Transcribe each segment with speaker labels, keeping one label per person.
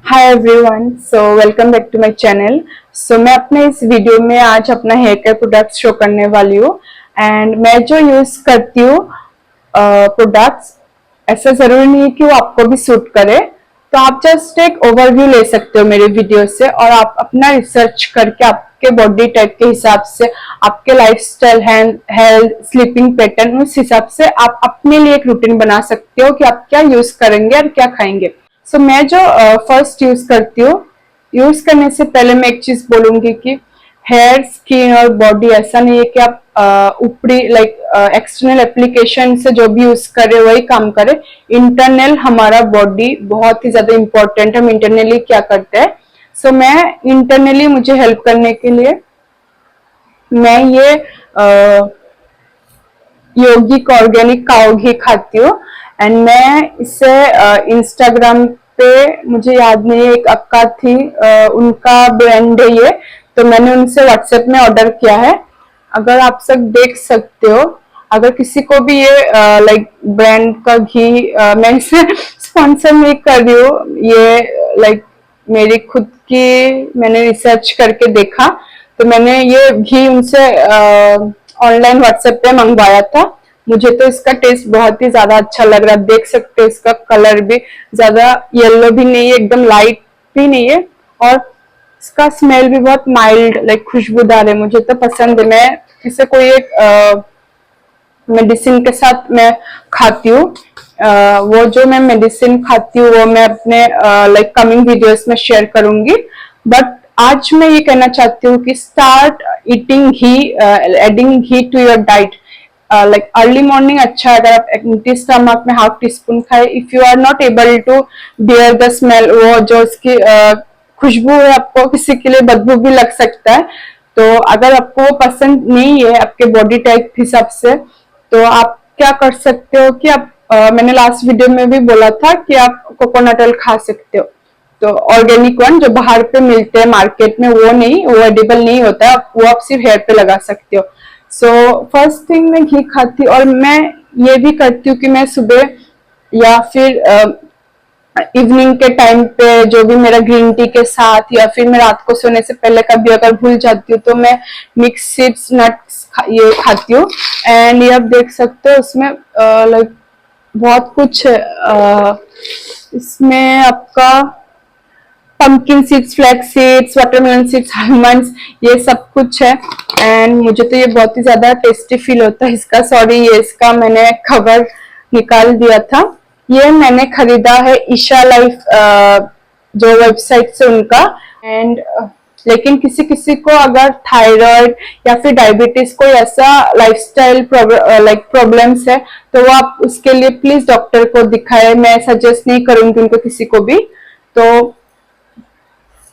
Speaker 1: Hi everyone, so welcome back to my channel. मैं अपने इस वीडियो में आज अपना हेयर केयर प्रोडक्ट्स शो करने वाली हूँ। एंड मैं जो यूज करती हूँ प्रोडक्ट्स, ऐसा जरूरी नहीं है कि वो आपको भी सूट करे। तो आप जस्ट एक ओवरव्यू ले सकते हो मेरे वीडियो से और आप अपना रिसर्च करके आपके बॉडी टाइप के हिसाब से, आपके लाइफस्टाइल, हेल्थ, स्लीपिंग पैटर्न, उस हिसाब से आप अपने लिए एक रूटीन बना सकते हो कि आप क्या यूज करेंगे और क्या खाएंगे। मैं जो फर्स्ट यूज करती हूँ, यूज करने से पहले मैं एक चीज बोलूंगी कि हेयर, स्किन और बॉडी ऐसा नहीं है कि आप ऊपरी एक्सटर्नल एप्लीकेशन से जो भी यूज करे वही काम करे। इंटरनल हमारा बॉडी बहुत ही ज्यादा इंपॉर्टेंट है। हम इंटरनली क्या करते हैं, मैं इंटरनली मुझे हेल्प करने के लिए मैं ये योगिक ऑर्गेनिक काऊ घी खाती हूँ। एंड मैं इसे इंस्टाग्राम पे, मुझे याद नहीं है, एक अक्का थी, उनका ब्रांड है ये, तो मैंने उनसे व्हाट्सएप में ऑर्डर किया है। अगर आप सब देख सकते हो, अगर किसी को भी ये ब्रांड का घी, मैं इसे स्पॉन्सर नहीं कर रही हूँ, ये मेरी खुद की, मैंने रिसर्च करके देखा, तो मैंने ये घी उनसे ऑनलाइन व्हाट्सएप पे मंगवाया था। मुझे तो इसका टेस्ट बहुत ही ज्यादा अच्छा लग रहा है। देख सकते हो इसका कलर भी ज्यादा येलो भी नहीं है, एकदम लाइट भी नहीं है, और इसका स्मेल भी बहुत माइल्ड, खुशबूदार है। मुझे तो पसंद है। मैं इसे कोई एक मेडिसिन के साथ मैं खाती हूँ। वो जो मैं मेडिसिन खाती हूँ वो मैं अपने कमिंग वीडियोस में शेयर करूंगी। बट आज मैं ये कहना चाहती हूँ कि start eating ghee, adding ghee to your diet. Early morning अच्छा है अगर आप एम्प्टी स्टमक में हाफ टी स्पून खाए। If you are not able to bear the smell, वो जो उसकी खुशबू है, आपको किसी के लिए बदबू भी लग सकता है। तो अगर आपको वो पसंद नहीं है आपके बॉडी टाइप हिसाब से, तो आप क्या कर सकते हो कि आप मैंने लास्ट वीडियो में भी बोला था कि आप कोकोनट ऑयल खा सकते हो। तो ऑर्गेनिक वन जो बाहर पे मिलते हैं मार्केट में, वो नहीं, वो एडिबल नहीं होता है, वो आप सिर्फ हेयर पे लगा सकते हो। फर्स्ट थिंग मैं घी खाती, और मैं ये भी करती हूँ कि मैं सुबह या फिर इवनिंग के टाइम पे जो भी मेरा ग्रीन टी के साथ, या फिर मैं रात को सोने से पहले कभी अगर भूल जाती हूँ तो मैं मिक्स सीड्स नट्स ये खाती हूँ। एंड ये आप देख सकते हो उसमें बहुत कुछ है। इसमें आपका pumpkin seeds, flax seeds, watermelon seeds, almonds, ये सब कुछ है। एंड मुझे तो ये बहुत ही ज्यादा टेस्टी फील होता है इसका। सॉरी, ये इसका मैंने कवर निकाल दिया था। ये मैंने खरीदा है ईशा लाइफ जो वेबसाइट से उनका। एंड लेकिन किसी किसी को अगर थायराइड या फिर डायबिटीज कोई ऐसा लाइफस्टाइल प्रॉब्लम्स है, तो वो आप उसके लिए प्लीज डॉक्टर को दिखाए। मैं सजेस्ट नहीं करूंगी उनको किसी को भी। तो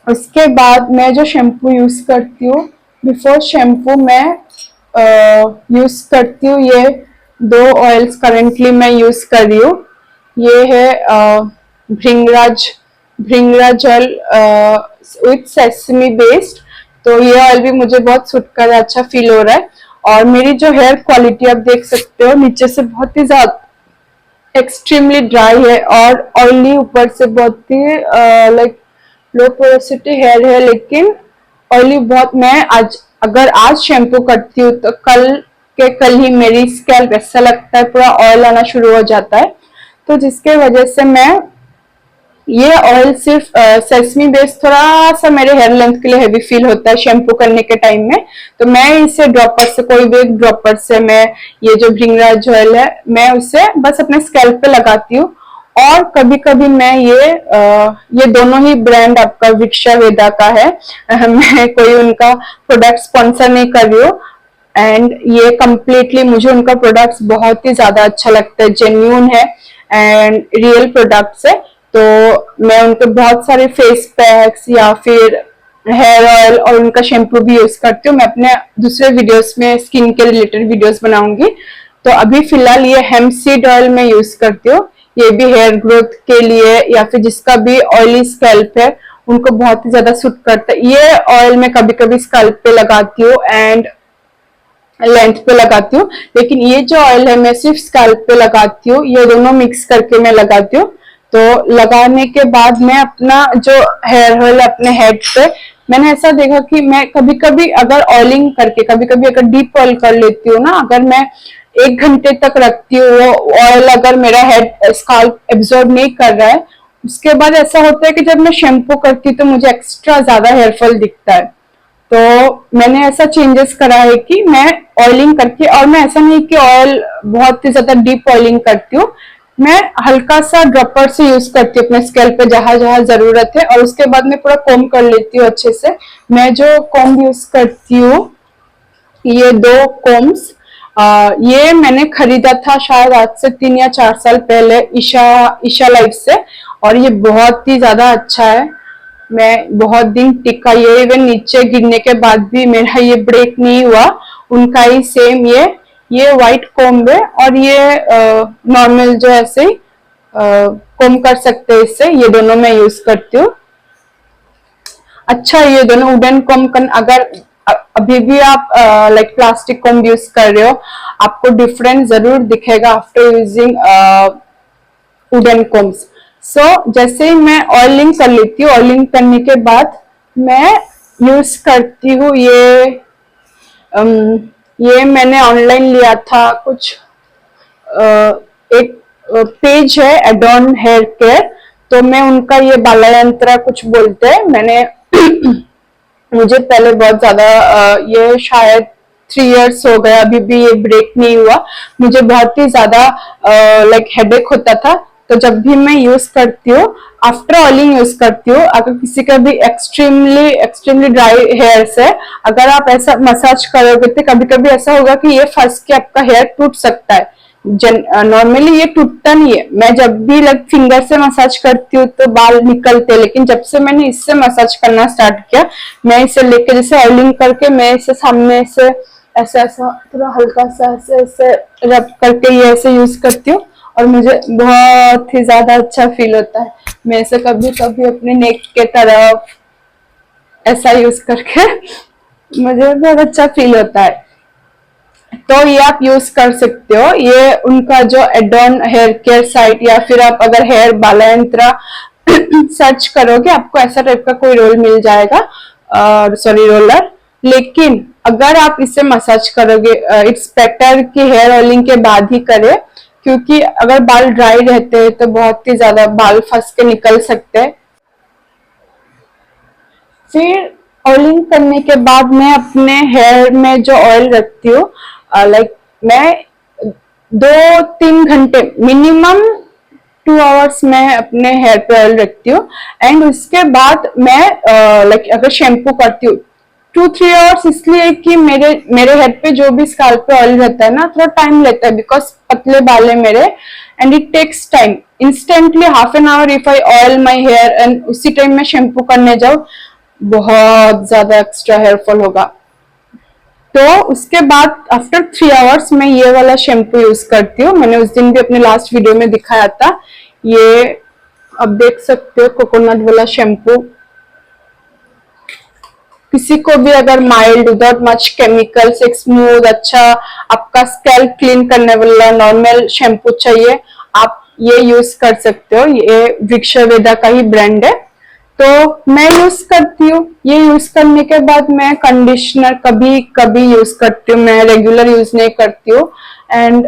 Speaker 1: उसके बाद मैं जो शैम्पू यूज करती हूँ, बिफोर शैम्पू मैं यूज करती हूँ ये दो ऑयल्स करेंटली मैं यूज कर रही हूँ। ये है भृंगराज ऑयल विथ सेसमी बेस्ड। तो ये ऑयल भी मुझे बहुत सूट कर रहा है, अच्छा फील हो रहा है। और मेरी जो हेयर क्वालिटी आप देख सकते हो, नीचे से बहुत ही ज्यादा एक्सट्रीमली ड्राई है और ऑयली, ऊपर से बहुत ही लो पोरोसिटी हेयर है, लेकिन ऑयली बहुत। मैं अगर आज शैम्पू करती हूँ तो कल ही मेरी स्कैल्प ऐसा लगता है पूरा ऑयल आना शुरू हो जाता है। तो जिसके वजह से मैं ये ऑयल सिर्फ सेसमी बेस थोड़ा सा मेरे हेयर लेंथ के लिए हैवी फील होता है शैम्पू करने के टाइम में। तो मैं इसे ड्रॉपर से, कोई भी एक ड्रॉपर से मैं ये जो भृंगराज ऑयल है, मैं उसे बस अपने स्कैल्प पे लगाती हूँ। और कभी कभी मैं ये दोनों ही ब्रांड आपका विक्षा वेदा का है, मैं कोई उनका प्रोडक्ट स्पॉन्सर नहीं कर रही हूँ। एंड ये कम्प्लीटली मुझे उनका प्रोडक्ट्स बहुत ही ज्यादा अच्छा लगता है, जेन्यून है एंड रियल प्रोडक्ट्स है। तो मैं उनके बहुत सारे फेस पैक्स या फिर हेयर ऑयल और उनका शैम्पू भी यूज करती हूँ। मैं अपने दूसरे वीडियोस में स्किन के रिलेटेड वीडियोस बनाऊंगी। तो अभी फिलहाल ये हेम्प सीड ऑयल मैं यूज करती हूँ। ये भी हेयर ग्रोथ के लिए या फिर जिसका भी ऑयली स्कैल्प है उनको बहुत ही ज्यादा सूट करता है। ये ऑयल मैं कभी कभी स्कैल्प पे लगाती हूँ एंड लेंथ पे लगाती हूँ, लेकिन ये जो ऑयल है मैं सिर्फ स्कैल्प पे लगाती हूँ। ये दोनों मिक्स करके मैं लगाती हूँ। तो लगाने के बाद मैं अपना जो हेयर ऑयल अपने हेड पे, मैंने ऐसा देखा कि मैं कभी कभी अगर ऑयलिंग करके, कभी कभी अगर डीप ऑयल कर लेती हूँ ना, अगर मैं 1 घंटे तक रखती हूँ वो ऑयल, अगर मेरा हेड स्काल्प एब्जॉर्ब नहीं कर रहा है, उसके बाद ऐसा होता है कि जब मैं शैम्पू करती हूँ तो मुझे एक्स्ट्रा ज्यादा हेयरफॉल दिखता है। तो मैंने ऐसा चेंजेस करा है कि मैं ऑयलिंग करके, और मैं ऐसा नहीं कि ऑयल बहुत ही ज्यादा डीप ऑयलिंग करती हूँ, मैं हल्का सा ड्रॉपर से यूज करती हूँ अपने स्कैल्प पे जहां जहां जरूरत है, और उसके बाद मैं पूरा कॉम्ब कर लेती हूँ अच्छे से। मैं जो कॉम्ब यूज करती हूँ, ये 2 कॉम्ब्स, ये मैंने खरीदा था शायद आज से 3 या 4 साल पहले ईशा लाइफ से, और ये बहुत ही ज्यादा अच्छा है। मैं बहुत दिन टिका, ये इवन नीचे गिरने के बाद भी मेरा ये ब्रेक नहीं हुआ। उनका ही सेम ये व्हाइट कॉम्ब है, और ये नॉर्मल जो ऐसे ही कॉम्ब कर सकते हैं इससे। ये दोनों मैं यूज करती हूँ। अच्छा, ये दोनों वुडन कॉम्ब, अगर अभी भी आप लाइक प्लास्टिक कॉम्ब यूज कर रहे हो, आपको डिफरेंस जरूर दिखेगा आफ्टर यूजिंग वुडन कॉम्ब्स। सो जैसे ही मैं ऑयलिंग कर लेती हूँ, ऑयलिंग करने के बाद मैं यूज करती हूँ ये मैंने ऑनलाइन लिया था कुछ, एक पेज है एडॉन हेयर केयर, तो मैं उनका ये बाला यंत्रा कुछ बोलते हैं, मैंने मुझे पहले बहुत ज्यादा ये शायद 3 इयर्स हो गया, अभी भी ये ब्रेक नहीं हुआ। मुझे बहुत ही ज्यादा लाइक हेडेक होता था, तो जब भी मैं यूज करती हूँ, आफ्टर ऑयलिंग यूज करती हूँ। अगर किसी का भी एक्सट्रीमली एक्सट्रीमली ड्राई हेयर्स है, अगर आप ऐसा मसाज करोगे तो कभी कभी ऐसा होगा कि ये फंस के आपका हेयर टूट सकता है। नॉर्मली ये टूटता नहीं है, मैं जब भी लाइक फिंगर से मसाज करती हूँ तो बाल निकलते, लेकिन जब से मैंने इससे मसाज करना स्टार्ट किया, मैं इसे लेके जैसे ऑयलिंग करके मैं इसे सामने से ऐसा ऐसा थोड़ा हल्का सा ऐसे ऐसे रब करके ये ऐसे यूज करती हूँ, और मुझे बहुत ही ज्यादा अच्छा फील होता है। मैं इसे कभी कभी अपने नेक के तरफ ऐसा यूज करके मुझे बहुत अच्छा फील होता है। तो ये आप यूज कर सकते हो, ये उनका जो एडॉन हेयर केयर साइट, या फिर आप अगर हेयर बाला यंत्रा सर्च करोगे, आपको ऐसा टाइप का कोई रोल मिल जाएगा, सॉरी रोलर। लेकिन अगर आप इससे मसाज करोगे, इट्स बेटर कि हेयर ऑयलिंग के बाद ही करें, क्योंकि अगर बाल ड्राई रहते हैं तो बहुत ही ज्यादा बाल फंस के निकल सकते हैं। फिर ऑयलिंग करने के बाद मैं अपने हेयर में जो ऑयल रखती हूँ, लाइक मैं 2-3 घंटे मिनिमम 2 आवर्स मैं अपने हेयर पे ऑयल रखती हूँ। एंड उसके बाद मैं लाइक अगर शैम्पू करती हूँ 2-3 आवर्स, इसलिए कि मेरे हेड पे जो भी स्काल्प पे ऑयल रहता है ना, थोड़ा टाइम लेता है, बिकॉज पतले बाल है मेरे, and it takes time. Instantly half an hour if I oil my hair and उसी टाइम में शैम्पू करने जाऊँ, बहुत ज्यादा एक्स्ट्रा हेयर फॉल होगा। तो उसके बाद आफ्टर 3 आवर्स मैं ये वाला शैम्पू यूज करती हूँ। मैंने उस दिन भी अपने लास्ट वीडियो में दिखाया था, ये आप देख सकते हो, कोकोनट वाला शैम्पू। किसी को भी अगर माइल्ड विदाउट मच केमिकल्स, एक स्मूथ अच्छा आपका स्कैल्प क्लीन करने वाला नॉर्मल शैम्पू चाहिए, आप ये यूज कर सकते हो। ये वृक्षवेदा का ही ब्रांड है, तो मैं यूज करती हूँ। ये यूज करने के बाद मैं कंडीशनर कभी कभी यूज करती हूँ, मैं रेगुलर यूज नहीं करती हूँ। एंड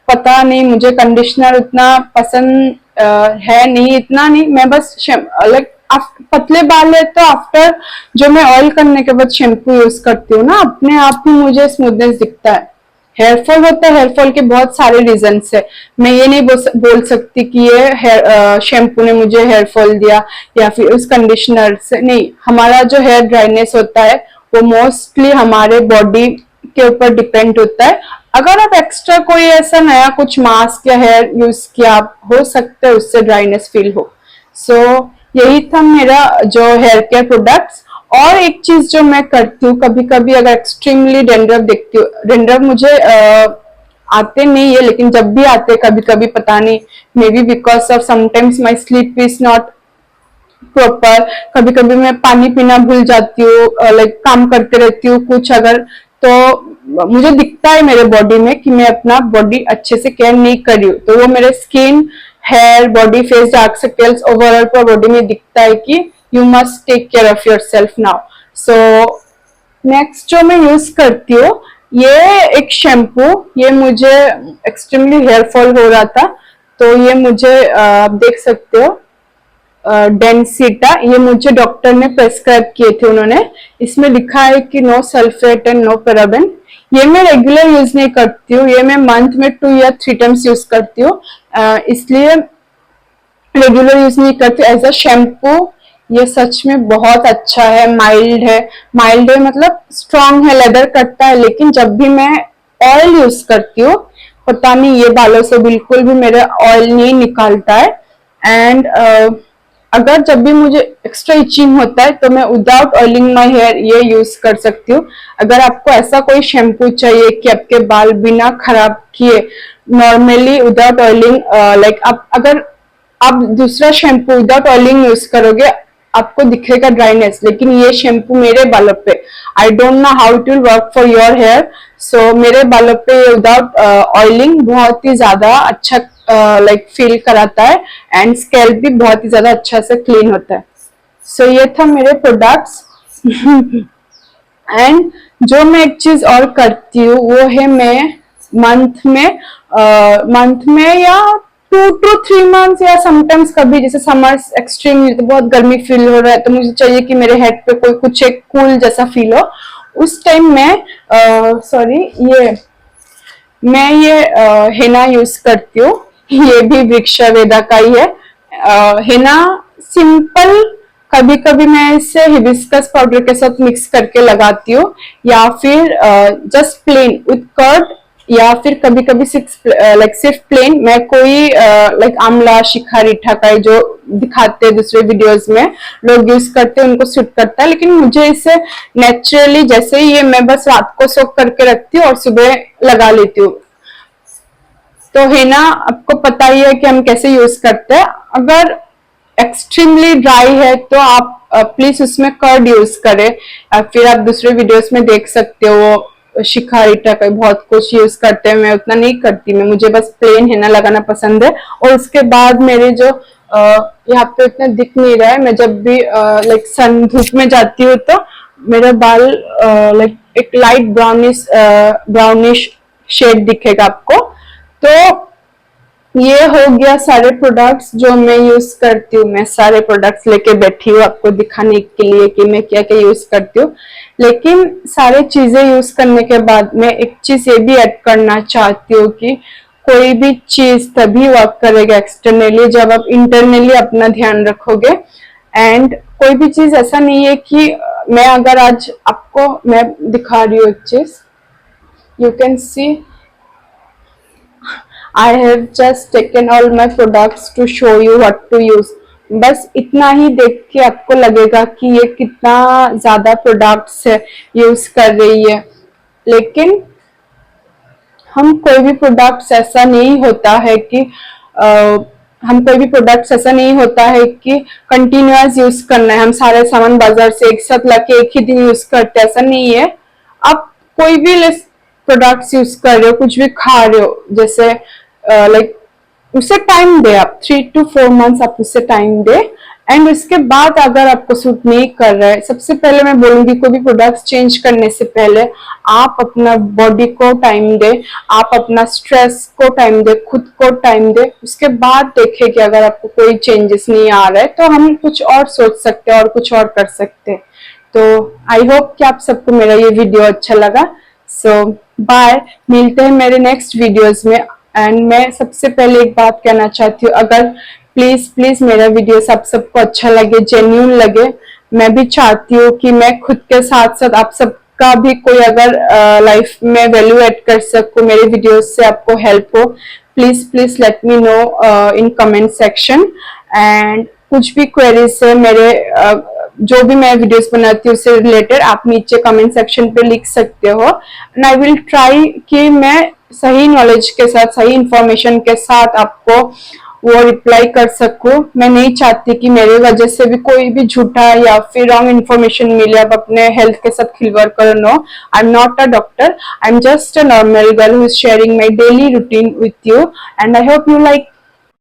Speaker 1: पता नहीं, मुझे कंडीशनर उतना पसंद है नहीं, इतना नहीं। मैं बस लाइक पतले बाल है तो आफ्टर जो मैं ऑयल करने के बाद शैम्पू यूज करती हूँ ना, अपने आप ही मुझे स्मूथनेस दिखता है। हेयरफॉल होता है, हेयरफॉल के बहुत सारे रीजन है। मैं ये नहीं बोल सकती कि ये शैम्पू ने मुझे हेयरफॉल दिया या फिर उस कंडीशनर से, नहीं। हमारा जो हेयर ड्राइनेस होता है वो मोस्टली हमारे बॉडी के ऊपर डिपेंड होता है। अगर आप एक्स्ट्रा कोई ऐसा नया कुछ मास्क या हेयर यूज किया, हो सकता है उससे ड्राइनेस फील हो। सो यही था मेरा जो हेयर केयर प्रोडक्ट्स। और एक चीज जो मैं करती हूँ, कभी कभी अगर एक्सट्रीमली डेंड्रफ देखती हूँ, डेंड्रफ मुझे आते नहीं है, लेकिन जब भी आते कभी कभी, पता नहीं, may be because of sometimes my sleep is not proper, कभी कभी मैं पानी पीना भूल जाती हूँ, लाइक काम करते रहती हूँ कुछ अगर, तो मुझे दिखता है मेरे बॉडी में कि मैं अपना बॉडी अच्छे से केयर नहीं कर रही हूँ। तो वो मेरे skin hair, body, face, dark circles, overall पूरा बॉडी में दिखता है कि you must take care of yourself now. So next जो मैं यूज करती हूँ, ये एक शैम्पू, ये मुझे एक्सट्रीमली हेयर फॉल हो रहा था, तो ये मुझे आप देख सकते हो डेंसिटा, ये मुझे डॉक्टर ने प्रेस्क्राइब किए थे उन्होंने। इसमें लिखा है कि no sulphate and no paraben. ये मैं रेगुलर यूज नहीं करती हूँ, ये मैं मंथ में 2 या 3 टाइम्स यूज करती हूँ, इसलिए रेगुलर यूज नहीं करती। एज अ शैम्पू ये सच में बहुत अच्छा है, माइल्ड है, माइल्ड है मतलब स्ट्रॉन्ग है, लेदर करता है, लेकिन जब भी मैं ऑयल यूज करती हूँ, पता नहीं ये बालों से बिल्कुल भी मेरे ऑयल नहीं निकालता है। एंड अगर जब भी मुझे एक्स्ट्रा इचिंग होता है तो मैं विदाउट ऑयलिंग माय हेयर ये यूज कर सकती हूँ। अगर आपको ऐसा कोई शैम्पू चाहिए कि आपके बाल बिना खराब किए नॉर्मली विदाउट ऑयलिंग, लाइक अगर आप दूसरा शैम्पू विदाउट ऑयलिंग यूज करोगे आपको दिखेगा ड्राइनेस, लेकिन ये शैम्पू मेरे बालों पे, I don't know how it will work for your hair, so मेरे बालों पे विदाउट ऑयलिंग बहुत ही ज्यादा अच्छा लाइक फील कराता है, एंड स्कैल्प भी बहुत ही ज्यादा अच्छा से क्लीन होता है। सो ये था मेरे प्रोडक्ट्स। एंड जो मैं एक चीज और करती हूँ वो है मैं मंथ में या 2 to 3 मंथ्स या समटाइम्स कभी, जैसे समर एक्सट्रीम तो बहुत गर्मी फील हो रहा है तो मुझे चाहिए कि मेरे हेड पे कोई कुछ एक कूल जैसा फील हो, उस टाइम मैं ये हेना यूज करती हूँ। ये भी वृक्षवेदा का ही है हेना, सिंपल। कभी कभी मैं इसे हिबिस्कस पाउडर के साथ मिक्स करके लगाती हूँ, या फिर जस्ट प्लेन विथ कर्ड, या फिर कभी कभी सिर्फ प्लेन। मैं कोई लाइक आंवला, शिखा का जो दिखाते हैं दूसरे वीडियोस में लोग यूज करते हैं उनको सूट करता है, लेकिन मुझे इसे नेचुरली जैसे ही ये मैं बस रात को सोक करके रखती हूँ और सुबह लगा लेती हूँ। तो हेना आपको पता ही है कि हम कैसे यूज करते हैं। अगर एक्सट्रीमली ड्राई है तो आप प्लीज उसमें कर्ड यूज करें, फिर आप दूसरे वीडियोस में देख सकते हो शिखा का बहुत कुछ यूज करते हैं, मैं उतना नहीं करती, मैं मुझे बस प्लेन हेना लगाना पसंद है। और उसके बाद मेरे जो यहाँ पे इतना दिख नहीं रहा है, मैं जब भी लाइक सन धूप में जाती हूँ तो मेरे बाल लाइक एक लाइट ब्राउनिश शेड दिखेगा आपको। तो ये हो गया सारे प्रोडक्ट्स जो मैं यूज करती हूँ। मैं सारे प्रोडक्ट्स लेके बैठी हूँ आपको दिखाने के लिए कि मैं क्या क्या यूज करती हूँ, लेकिन सारे चीजें यूज करने के बाद मैं एक चीज ये भी ऐड करना चाहती हूँ कि कोई भी चीज तभी वर्क करेगा एक्सटर्नली जब आप इंटरनली अपना ध्यान रखोगे। एंड कोई भी चीज ऐसा नहीं है कि मैं अगर आज आपको मैं दिखा रही हूँ एक चीज, you can see I have just taken all my products to show you what to use। बस इतना ही देख के आपको लगेगा कि ये कितना ज्यादा प्रोडक्ट्स है यूज कर रही है, लेकिन हम कोई भी प्रोडक्ट्स ऐसा नहीं होता है कि कंटिन्यूअस यूज करना है, हम सारे सामान बाजार से एक साथ लाके एक ही दिन यूज करते, ऐसा नहीं है। आप कोई भी प्रोडक्ट्स यूज कर रहे हो, कुछ भी खा रहे हो, जैसे लाइक उसे टाइम दे, आप 3 to 4 मंथ्स आप उसे टाइम दे। एंड उसके बाद अगर आपको सूट नहीं कर रहा है, सबसे पहले मैं बोलूंगी कोई भी प्रोडक्ट्स चेंज करने से पहले आप अपना बॉडी को टाइम दे, आप अपना स्ट्रेस को टाइम दे, खुद को टाइम दे। उसके बाद देखें कि अगर आपको कोई चेंजेस नहीं आ रहा है तो हम कुछ और सोच सकते हैं और कुछ और कर सकते हैं। तो आई होप कि आप सबको मेरा ये वीडियो अच्छा लगा। सो बाय, मिलते हैं मेरे नेक्स्ट वीडियोस में। एंड मैं सबसे पहले एक बात कहना चाहती हूँ, अगर प्लीज मेरा वीडियो सबको अच्छा लगे, जेन्यून लगे, मैं भी चाहती हूँ कि मैं खुद के साथ साथ आप सबका भी कोई अगर लाइफ में वैल्यू ऐड कर सकूँ, मेरे वीडियोस से आपको हेल्प हो, please let me know in comment section. And कुछ भी क्वेरीज है मेरे जो भी मैं वीडियोस बनाती हूँ उससे रिलेटेड, आप नीचे कमेंट सेक्शन पे लिख सकते हो, एंड आई विल ट्राई कि मैं सही नॉलेज के साथ, सही इंफॉर्मेशन के साथ आपको वो रिप्लाई कर सकूं। मैं नहीं चाहती कि मेरे वजह से भी कोई भी झूठा या फिर रॉन्ग इन्फॉर्मेशन मिले, आप अपने हेल्थ के साथ खिलवाड़ करो। No, I am not a doctor, I am just a normal girl who is sharing my daily routine with you, and I hope you like